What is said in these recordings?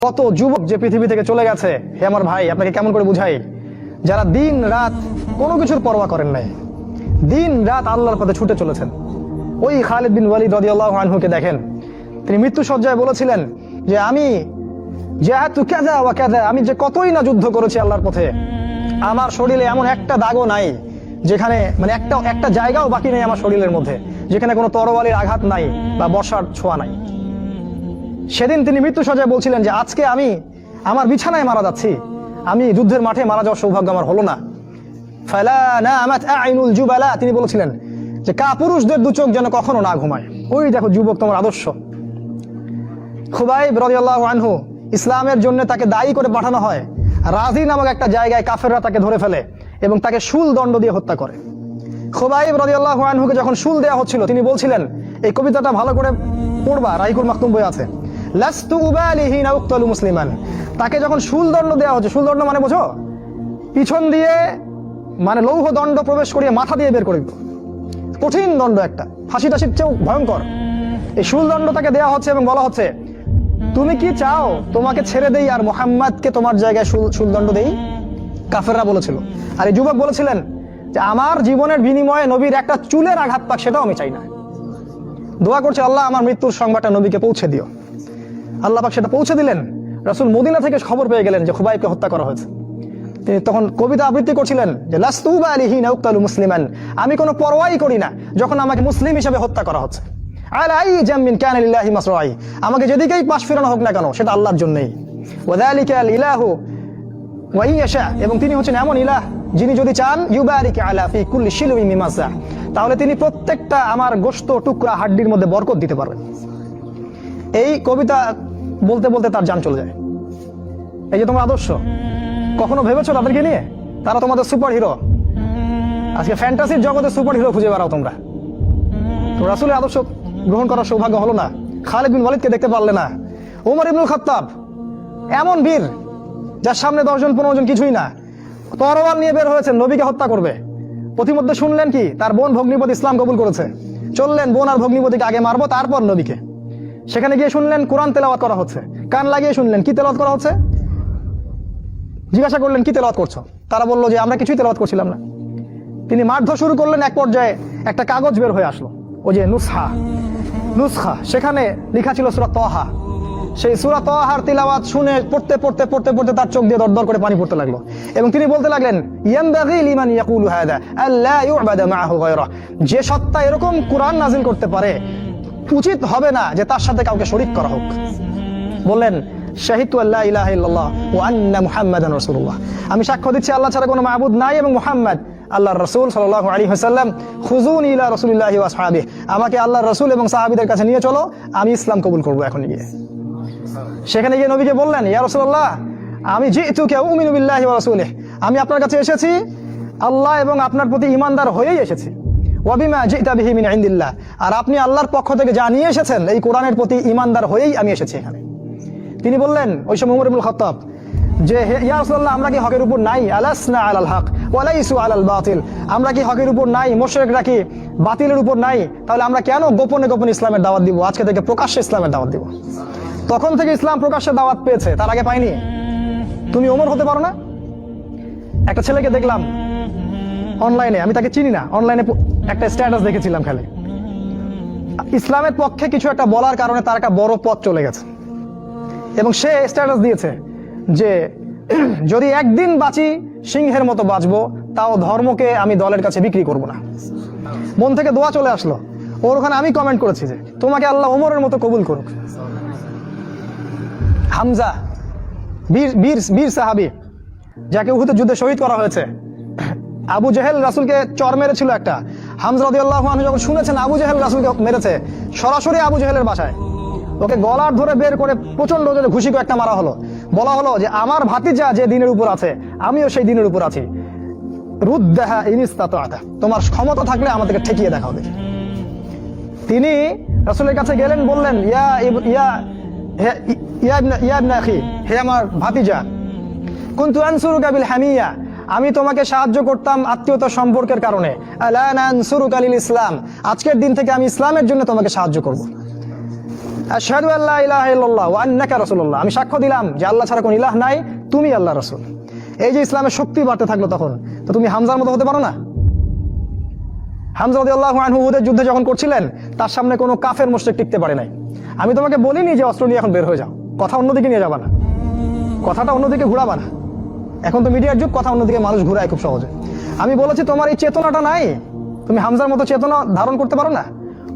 কত যুবক যে পৃথিবী থেকে চলে গেছে, হে আমার ভাই আপনাকে কেমন করে বুঝাই, যারা দিন রাত কোনো কিছুর পরোয়া করেন নাই, দিন রাত আল্লাহর পথে ছুটে চলেছেন। ওই খালিদ বিন ওয়ালিদ রাদিয়াল্লাহু আনহুকে দেখেন, তিনি মৃত্যু সজ্জায় বলেছিলেন যে আমি জাহাতু কাযা ওয়া কাযা, আমি যে কতই না যুদ্ধ করেছি আল্লাহর পথে, আমার শরীরে এমন একটা দাগও নাই যেখানে মানে একটা জায়গাও বাকি নেই আমার শরীরের মধ্যে যেখানে কোনো তরবারির আঘাত নাই বা বর্ষার ছোঁয়া নাই। সেদিন তিনি মৃত্যু সজ্জায় বলছিলেন যে আজকে আমি আমার বিছানায় মারা যাচ্ছি, আমি যুদ্ধের মাঠে মারা যাওয়ার সৌভাগ্য আমার হলো না। ফালা নামাত আইনুল জুবালা, তিনি বলেছিলেন যে কাপুরুষদের দু চোখ যেন কখনো না ঘুমায়। ওই দেখো যুবক তোমার আদর্শ। খুবাইব রাদিয়াল্লাহু আনহু, ইসলামের জন্য তাকে দায়ী করে পাঠানো হয়, রাজি নামক একটা জায়গায় কাফেররা তাকে ধরে ফেলে এবং তাকে শুল দণ্ড দিয়ে হত্যা করে। খুবাইব রাদিয়াল্লাহু আনহুকে যখন শুল দেওয়া হচ্ছিল তিনি বলছিলেন, এই কবিতাটা ভালো করে পড়বা, রাইকুল মাকতুম বই আছে, লাস্তু উবালিহি না উক্তালু মুসলিমান। তাকে যখন শুল দণ্ড দেওয়া হচ্ছে, শুল দণ্ড মানে বোঝো, পিছন দিয়ে মানে লৌহ দণ্ড প্রবেশ করিয়ে মাথা দিয়ে বের করে দিত, কঠিন দণ্ড, একটা ফাঁসি টাসির চেয়েও ভয়ঙ্কর। এই শুল দণ্ড তাকে দেওয়া হচ্ছে এবং বলা হচ্ছে তুমি কি চাও তোমাকে ছেড়ে দেই আর মুহাম্মাদকে তোমার জায়গায় শুলদণ্ড দেই? কাফেররা বলেছিল। আর এই যুবক বলেছিলেন যে আমার জীবনের বিনিময়ে নবীর একটা চুলের আঘাত পাক সেটাও আমি চাই না। দোয়া করছে আল্লাহ আমার মৃত্যুর সংবাদটা নবীকে পৌঁছে দিও। আল্লাহ পাক সেটা পৌঁছে দিলেন। রাসূল মদিনা থেকে খবর পেয়ে গেলেন যে খুবাইবকে হত্যা করা হয়েছে। তিনি তখন কবিতা আবৃত্তি করছিলেন যে লাস্তু উবালিহি না উক্তালু মুসলিমান, আমি কোনো পরোয়াই করি না যখন আমাকে মুসলিম হিসেবে হত্যা করা হচ্ছে। আলাই জামিন কানা লিল্লাহি মাসরাই, আমাকে যেদিকেই পাশ ফেরানো হোক না কেন সেটা আল্লাহর জন্যই। ওয়াযালিকাল ইলাহু ওয়া ইয়াশা, এবং তিনি হচ্ছেন এমন ইলাহ যিনি যদি চান ইউবারিক আলা ফি কুল্লি শিলুইন মিমাসা, তাহলে তিনি প্রত্যেকটা আমার গোশত টুকরা হাড্ডির মধ্যে বরকত দিতে পারবেন। এই কবিতা বলতে বলতে তার জান চলে যায়। এই যে তোমার আদর্শ, কখনো ভেবেছো তাদেরকে নিয়ে? তারা তোমাদের সুপার হিরো। আজকে ফ্যান্টাসির জগতে সুপার হিরো খুঁজে বেড়াও তোমরা। তো রাসূলের আদর্শ গ্রহণ করার সৌভাগ্য হলো না, খালিদ বিন ওয়ালিদকে দেখতে পারলে না। ওমর ইবনুল খাত্তাব এমন বীর যার সামনে 10 জন 15 জন কিছুই না, তরোয়াল নিয়ে বের হয়েছেন নবীকে হত্যা করবে। প্রতিমধ্যে শুনলেন কি তার বোন ভগ্নিপতি ইসলাম কবুল করেছে, চললেন বোন আর ভগ্নিপতিকে আগে মারবো তারপর নবীকে। সেখানে গিয়ে শুনলেন কোরআন তেলাওয়াত করা হচ্ছে, কান লাগিয়ে শুনলেন কি তেলাওয়াত করা হচ্ছে। জিজ্ঞাসা করলেন কি তেলাওয়াত করছো? তারা বললো যে আমরা কিছুই তেলাওয়াত করছিলাম না। তিনি মারধর শুরু করলেন, এক পর্যায়ে একটা কাগজ বের হয়ে আসলো, ওই যে নুসখা, সেখানে লেখা ছিল সূরা তাহা। সেই সূরা তাহার তিলাওয়াত শুনে পড়তে পড়তে পড়তে পড়তে তার চোখ দিয়ে দরদর করে পানি পড়তে লাগলো এবং তিনি বলতে লাগলেন ইয়ানবাগি লিমান ইয়াকুলু হাদা আল্লা ইউবাদা মাআহু গায়রা, যে সত্তা এরকম কোরআন নাযিল করতে পারে উচিত হবে না যে তার সাথে কাউকে শরীক করা হোক। বললেন শাহিদতু আল্লা ইলাহা ইল্লাল্লাহ ওয়া আন্না মুহাম্মাদান রাসূলুল্লাহ, আমি সাক্ষ্য দিচ্ছি আল্লাহ ছাড়া কোনো মাবুদ নাই এবং মুহাম্মদ আল্লাহর রাসূল সাল্লাল্লাহু আলাইহি ওয়াসাল্লাম। খুযুনি ইলা রাসূলিল্লাহি ওয়া আসহাবিহি, আমাকে আল্লাহর রাসূল এবং সাহাবীদের কাছে নিয়ে চলো, আমি ইসলাম কবুল করব এখন গিয়ে। সেখানে গিয়ে নবীকে বললেন ইয়া রাসূলুল্লাহ আমি জিতুকা উমিনু বিল্লাহি ওয়া রাসূলিহি, আমি আপনার কাছে এসেছি আল্লাহ এবং আপনার প্রতি ঈমানদার হয়েই এসেছি। ওয়া বিমা জিতা বিহি মিন ইনদিল্লাহ, আর আপনি আল্লাহর পক্ষ থেকে জানিয়ে এসেছেন এই কোরআনের প্রতি ঈমানদার হয়েই আমি এসেছি এখানে। তিনি বললেন ওই সময় ওমর ইবনুল খাত্তাব যে ইয়া রাসূলুল্লাহ আমরা কি হকের উপর নাই? আলাসনা আলাল হক ওয়া লাইসু আলাল বাতিল, আমরা কি হকের উপর নাই? মুশরিকরা কি বাতিলের উপর নাই? তাহলে আমরা কেন গোপনে গোপনে ইসলামের দাওয়াত দিব? আজকে থেকে প্রকাশ্যে ইসলামের দাওয়াত দিব। তখন থেকে ইসলাম প্রকাশ্যে দাওয়াত পেয়েছে, তার আগে পায়নি। তুমি ওমর হতে পারো না? একটা ছেলেকে দেখলাম অনলাইনে, আমি তাকে চিনি না, অনলাইনে একটা স্ট্যাটাস দেখেছিলাম, খালি ইসলামের পক্ষে কিছু একটা বলার কারণে তার একটা বড় পথ চলে গেছে এবং সে স্ট্যাটাস দিয়েছে যে যদি একদিন বাঁচি সিংহের মতো বাঁচবো, তাও ধর্মকে আমি দলের কাছে বিক্রি করব না। মন থেকে দোয়া চলে আসলো ওর ওখানে। আমি কমেন্ট করেছি যে তোমাকে আল্লাহ ওমরের মতো কবুল করুক। হামজা বীর সাহাবী, যাকে উহুদের যুদ্ধে শহীদ করা হয়েছে। আবু জেহেল রাসূলকে চর মেরেছিল একটা। হামজা রাদিয়াল্লাহু আনহু যখন শুনেছেন আবু জেহেল রাসূলকে মেরেছে, সরাসরি আবু জেহেলের বাসায় ওকে গলার ধরে বের করে প্রচন্ড জোরে ঘুষি করে একটা মারা হলো। বলা হলো যে আমার ভাতিজা যে দিনের উপর আছে আমিও সেই দিনের উপর আছি, রুদ্দাহা ইন ইসতাতা'তা, তোমার ক্ষমতা থাকলে আমাদেরকে ঠেকিয়ে দেখাও দেখি। তিনি রাসূলের কাছে গেলেন, বললেন ইয়া ইবনা আখি, হে আমার ভাতিজা, কুনতু আনসুরুকা বিল হামিয়া, আমি তোমাকে সাহায্য করতাম আত্মীয়তা সম্পর্কের কারণে, আলা নানসুরুকা লিল ইসলাম, আজকের দিন থেকে আমি ইসলামের জন্য তোমাকে সাহায্য করব। আশহাদু আল্লা ইলাহা ইল্লাল্লাহ ওয়া আন্নাকা রাসূলুল্লাহ, আমি সাক্ষ্য দিলাম যে আল্লাহ ছাড়া কোনো ইলাহ নাই, তুমি আল্লাহর রাসূল। এই যে ইসলামের শক্তি বাড়তে থাকলো তখন, তো তুমি হামজার মতো হতে পারো না? হামজা রাদিয়াল্লাহু আনহু উহুদের যুদ্ধে যখন করছিলেন, তার সামনে কোনো কাফের মুশরিক টিকতে পারে নাই। আমি তোমাকে বলিনি যে অস্ত্র নিয়ে এখন বের হয়ে যাও, কথা অন্যদিকে নিয়ে যাবা না, কথাটা অন্যদিকে ঘুরাবা না। এখন তো মিডিয়ার যুগ, কথা অন্যদিকে মানুষ ঘুরায় খুব সহজে। আমি বলেছি তোমার এই চেতনাটা নাই, তুমি হামজার মতো চেতনা ধারণ করতে পারো না,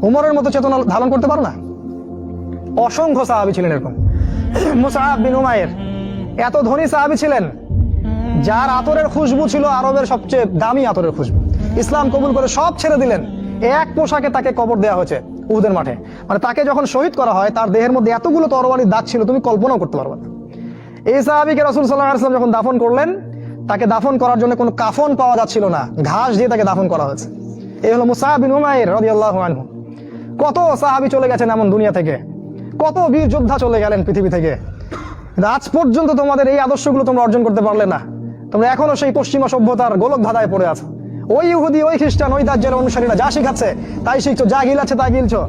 উমরের মতো চেতনা ধারণ করতে পারো না। অসংখ্য সাহাবী ছিলেন এরকম। মুসআব বিন উমাইর এত ধনী সাহাবী ছিলেন, যার আতরের খুশবু ছিল আরবের সবচেয়ে দামি আতরের খুশবু। ইসলাম কবুল করে সব ছেড়ে দিলেন, এক পোশাকে তাকে কবর দেওয়া হয়েছে উহুদের মাঠে। মানে তাকে যখন শহীদ করা হয়, তার দেহের মধ্যে এতগুলো তরবারির দাগ ছিল, তুমি কল্পনাও করতে পারবে না। এই সাহাবীকে রাসূল সাল্লাল্লাহু আলাইহি ওয়াসাল্লাম যখন দাফন করলেন, তাকে দাফন করার জন্য কোনো কাফন পাওয়া যাচ্ছিল না, ঘাস দিয়ে তাকে দাফন করা হয়েছে। এই হলো মুসআব বিন উমাইর রাদিয়াল্লাহু আনহু। কত সাহাবী চলে গেছেন এমন দুনিয়া থেকে, কত বীর যোদ্ধা চলে গেলেন পৃথিবী থেকে, আজ পর্যন্ত তোমাদের এই আদর্শগুলো তোমরা অর্জন করতে পারলে না। তোমরা এখনো সেই পশ্চিমা সভ্যতার গোলক ধাঁধায় পড়ে আছো। ওই ইহুদি, ওই খ্রিস্টান, ওই দাজ্জালের অনুসারীরা যা শিখাচ্ছে তাই শিখছো, যা গিলাচ্ছে তাই গিলছো,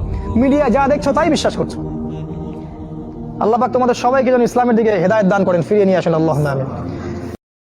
মিডিয়া যা দেখছো তাই বিশ্বাস করছো। আল্লাহ পাক তোমাদের সবাইকে যেন ইসলামের দিকে হেদায়েত দান করেন, ফিরিয়ে নিয়ে আসেন। আল্লাহুম্মা আমিন।